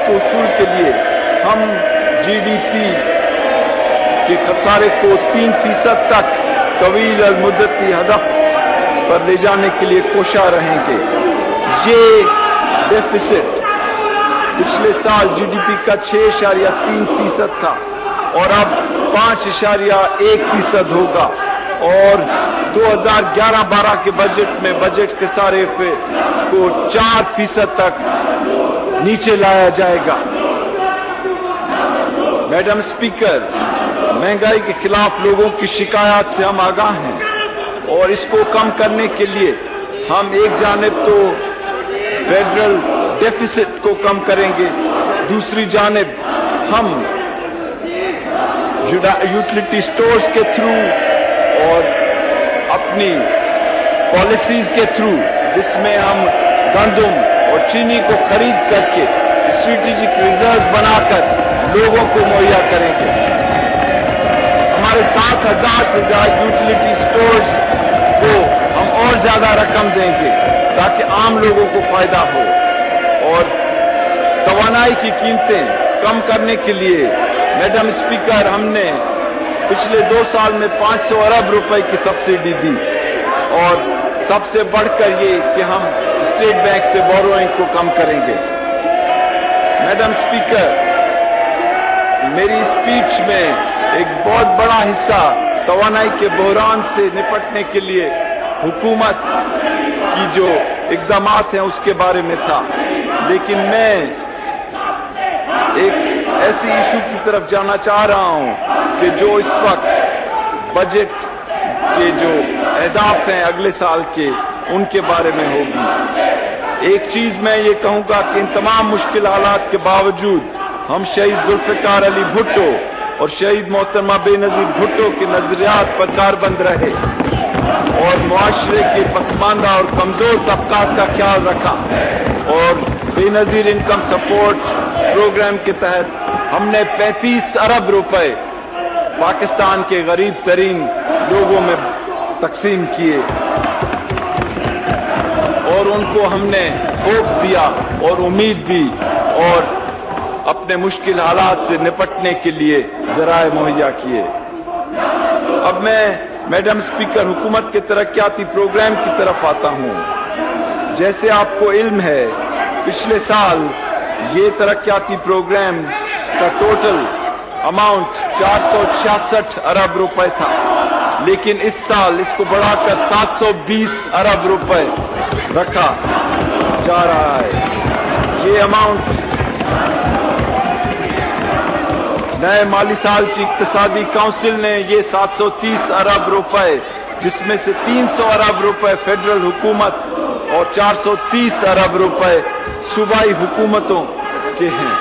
کے اصول کے لیے ہم جی ڈی پی کے خسارے کو 3% تک طویل المدتی ہدف پر لے جانے کے لیے کوشاں رہیں گے. یہ ڈیفیسٹ پچھلے سال جی ڈی پی کا 6.3% تھا اور اب 5.1% ہوگا، اور 2011-12 کے بجٹ میں بجٹ خسارے کو 4% تک نیچے لایا جائے گا. میڈم اسپیکر، مہنگائی کے خلاف لوگوں کی شکایات سے ہم آگاہ ہیں اور اس کو کم کرنے کے لیے ہم ایک جانب تو فیڈرل ڈیفیسٹ کو کم کریں گے، دوسری جانب ہم یوٹیلیٹی سٹورز کے تھرو اور اپنی پالیسیز کے تھرو، جس میں ہم گندم اور چینی کو خرید کر کے اسٹریٹجک ریزروز بنا کر لوگوں کو مہیا کریں گے. ہمارے 7,000 سے زیادہ یوٹیلیٹی سٹورز کو ہم اور زیادہ رقم دیں گے تاکہ عام لوگوں کو فائدہ ہو. اور توانائی کی قیمتیں کم کرنے کے لیے میڈم اسپیکر، ہم نے پچھلے 2 سال میں 500 ارب روپے کی سبسڈی دی، اور سب سے بڑھ کر یہ کہ ہم اسٹیٹ بینک سے بوروئنگ کو کم کریں گے. میڈم اسپیکر، میری اسپیچ میں ایک بہت بڑا حصہ توانائی کے بحران سے نپٹنے کے لیے حکومت کی جو اقدامات ہیں اس کے بارے میں تھا، لیکن میں ایک ایسی ایشو کی طرف جانا چاہ رہا ہوں کہ جو اس وقت بجٹ کے جو اہداف ہیں اگلے سال کے، ان کے بارے میں ہوگی. ایک چیز میں یہ کہوں گا کہ ان تمام مشکل حالات کے باوجود ہم شہید ذوالفقار علی بھٹو اور شہید محترمہ بے نظیر بھٹو کے نظریات پر کاربند رہے اور معاشرے کے پسماندہ اور کمزور طبقات کا خیال رکھا. اور بے نظیر انکم سپورٹ پروگرام کے تحت ہم نے 35 ارب روپے پاکستان کے غریب ترین لوگوں میں تقسیم کیے اور ان کو ہم نے ہوپ دیا اور امید دی اور اپنے مشکل حالات سے نپٹنے کے لیے ذرائع مہیا کیے. اب میں میڈم اسپیکر حکومت کے ترقیاتی پروگرام کی طرف آتا ہوں. جیسے آپ کو علم ہے، پچھلے سال یہ ترقیاتی پروگرام کا ٹوٹل اماؤنٹ 466 ارب روپے تھا، لیکن اس سال اس کو بڑھا کر 720 ارب روپے رکھا جا رہا ہے. یہ اماؤنٹ نئے مالی سال کی اقتصادی کونسل نے یہ 730 ارب روپے، جس میں سے 300 ارب روپے فیڈرل حکومت اور 430 ارب روپے صوبائی حکومتوں کے ہیں.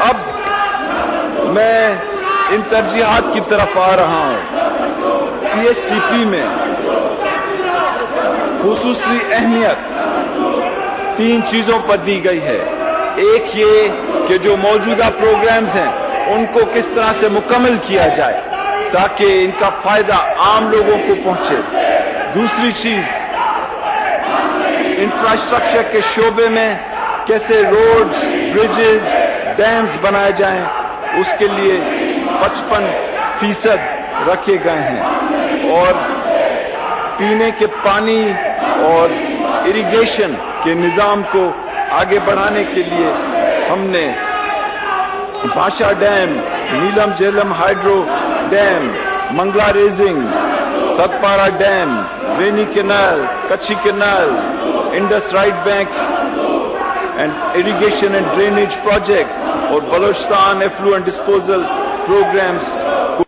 اب میں ان ترجیحات کی طرف آ رہا ہوں. پی ایس ٹی پی میں خصوصی اہمیت 3 چیزوں پر دی گئی ہے. ایک یہ کہ جو موجودہ پروگرامز ہیں ان کو کس طرح سے مکمل کیا جائے تاکہ ان کا فائدہ عام لوگوں کو پہنچے. دوسری چیز، انفراسٹرکچر کے شعبے میں کیسے روڈز، بریجز، ڈیمز بنائے جائیں، اس کے لیے 55% رکھے گئے ہیں. اور پینے کے پانی اور اریگیشن کے نظام کو آگے بڑھانے کے لیے ہم نے Bhasha dam, Neelum Jhelum hydro dam, Mangla raising, Satpara dam, Rainee canal, Kachhi canal, Indus right bank and irrigation and drainage project اور بلوچستان ایفلوئنٹ ڈسپوزل پروگرامز